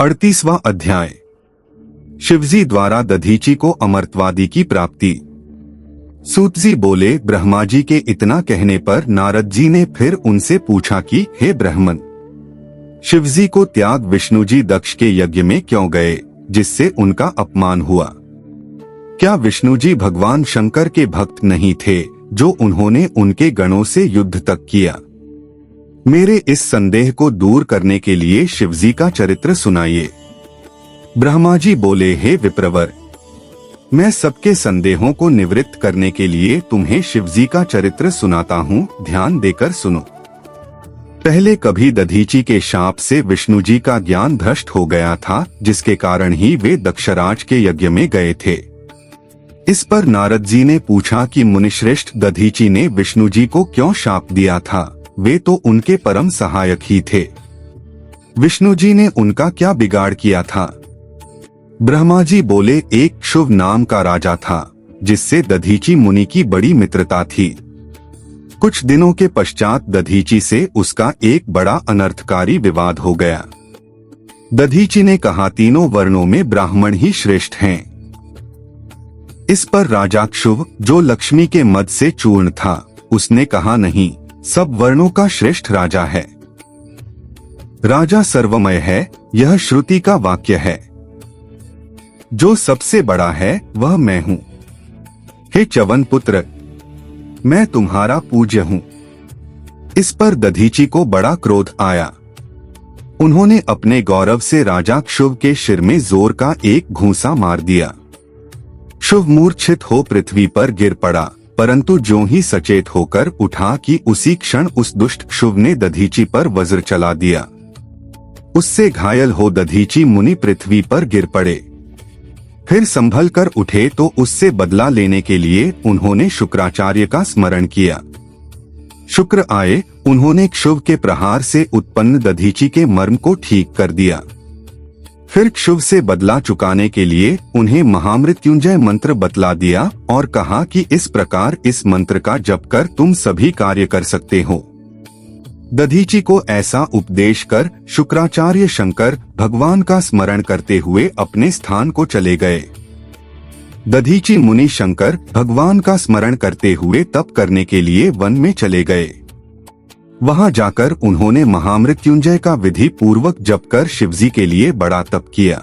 38वां अध्याय। शिवजी द्वारा दधीची को अमरत्वादि की प्राप्ति। सूतजी बोले, ब्रह्मा जी के इतना कहने पर नारद जी ने फिर उनसे पूछा कि हे ब्राह्मण, शिवजी को त्याग विष्णु जी दक्ष के यज्ञ में क्यों गए, जिससे उनका अपमान हुआ? क्या विष्णु जी भगवान शंकर के भक्त नहीं थे, जो उन्होंने उनके गणों से युद्ध तक किया? मेरे इस संदेह को दूर करने के लिए शिवजी का चरित्र सुनाइए। ब्रह्मा जी बोले, हे विप्रवर, मैं सबके संदेहों को निवृत्त करने के लिए तुम्हें शिवजी का चरित्र सुनाता हूँ, ध्यान देकर सुनो। पहले कभी दधीची के शाप से विष्णु जी का ज्ञान भ्रष्ट हो गया था, जिसके कारण ही वे दक्षराज के यज्ञ में गए थे। इस पर नारद जी ने पूछा कि मुनिश्रेष्ठ, दधीची ने विष्णु जी को क्यों शाप दिया था? वे तो उनके परम सहायक ही थे। विष्णु जी ने उनका क्या बिगाड़ किया था? ब्रह्मा जी बोले, एक शुभ नाम का राजा था, जिससे दधीची मुनि की बड़ी मित्रता थी। कुछ दिनों के पश्चात दधीची से उसका एक बड़ा अनर्थकारी विवाद हो गया। दधीची ने कहा, तीनों वर्णों में ब्राह्मण ही श्रेष्ठ हैं। इस पर राजा क्षुभ, जो लक्ष्मी के मद से चूर्ण था, उसने कहा, नहीं, सब वर्णों का श्रेष्ठ राजा है। राजा सर्वमय है, यह श्रुति का वाक्य है। जो सबसे बड़ा है वह मैं हूँ। हे च्यवन पुत्र, मैं तुम्हारा पूज्य हूँ। इस पर दधीची को बड़ा क्रोध आया। उन्होंने अपने गौरव से राजा क्षुभ के सिर में जोर का एक घूंसा मार दिया। क्षुभ मूर्छित हो पृथ्वी पर गिर पड़ा, परंतु ज्यों ही सचेत होकर उठा कि उसी क्षण उस दुष्ट क्षुभ ने दधीची पर वज्र चला दिया। उससे घायल हो दधीची मुनि पृथ्वी पर गिर पड़े। फिर संभल कर उठे तो उससे बदला लेने के लिए उन्होंने शुक्राचार्य का स्मरण किया। शुक्र आए, उन्होंने क्षुभ के प्रहार से उत्पन्न दधीची के मर्म को ठीक कर दिया। फिर क्षुभ से बदला चुकाने के लिए उन्हें महामृत्युंजय मंत्र बतला दिया और कहा कि इस प्रकार इस मंत्र का जप कर तुम सभी कार्य कर सकते हो। दधीची को ऐसा उपदेश कर शुक्राचार्य शंकर भगवान का स्मरण करते हुए अपने स्थान को चले गए। दधीची मुनि शंकर भगवान का स्मरण करते हुए तप करने के लिए वन में चले गए। वहां जाकर उन्होंने महामृत्युंजय का विधि पूर्वक जप कर शिवजी के लिए बड़ा तप किया।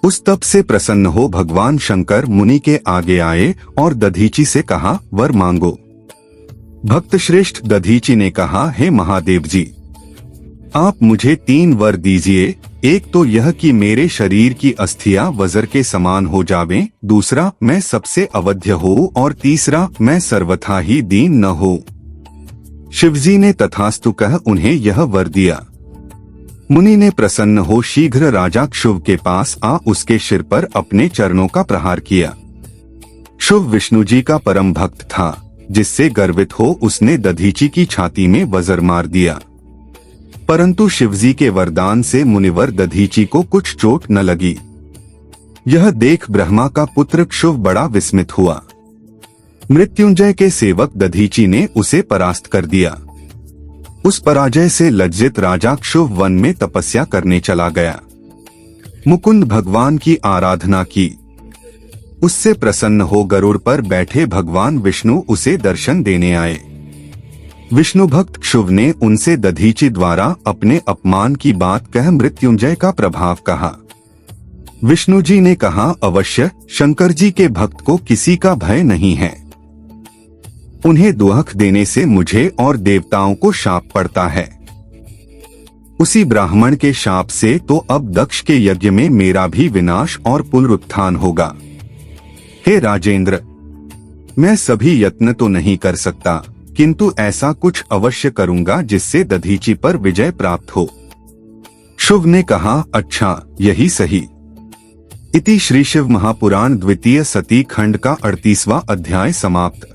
उस तप से प्रसन्न हो भगवान शंकर मुनि के आगे आए और दधीची से कहा, वर मांगो। भक्त श्रेष्ठ दधीची ने कहा, हे महादेव जी, आप मुझे 3 वर दीजिए। एक तो यह कि मेरे शरीर की अस्थियां वज्र के समान हो जावें, दूसरा मैं सबसे अवध्य हो, और तीसरा मैं सर्वथा ही दीन न हो। शिवजी ने तथास्तु कह उन्हें यह वर दिया। मुनि ने प्रसन्न हो शीघ्र राजा क्षुभ के पास आ उसके सिर पर अपने चरणों का प्रहार किया। क्षुभ विष्णु जी का परम भक्त था, जिससे गर्वित हो उसने दधीची की छाती में वज्र मार दिया। परंतु शिवजी के वरदान से मुनिवर दधीची को कुछ चोट न लगी। यह देख ब्रह्मा का पुत्र क्षुभ बड़ा विस्मित हुआ। मृत्युंजय के सेवक दधीची ने उसे परास्त कर दिया। उस पराजय से लज्जित राजा क्षुभ वन में तपस्या करने चला गया। मुकुंद भगवान की आराधना की। उससे प्रसन्न हो गरुड़ पर बैठे भगवान विष्णु उसे दर्शन देने आए। विष्णु भक्त क्षुभ ने उनसे दधीची द्वारा अपने अपमान की बात कह मृत्युंजय का प्रभाव कहा। विष्णु जी ने कहा, अवश्य शंकर जी के भक्त को किसी का भय नहीं है। उन्हें दुख देने से मुझे और देवताओं को शाप पड़ता है। उसी ब्राह्मण के शाप से तो अब दक्ष के यज्ञ में मेरा भी विनाश और पुनरुत्थान होगा। हे राजेंद्र, मैं सभी यत्न तो नहीं कर सकता, किंतु ऐसा कुछ अवश्य करूंगा जिससे दधीची पर विजय प्राप्त हो। शुभ ने कहा, अच्छा, यही सही। इति श्री शिव महापुराण द्वितीय सती खंड का 38वां अध्याय समाप्त।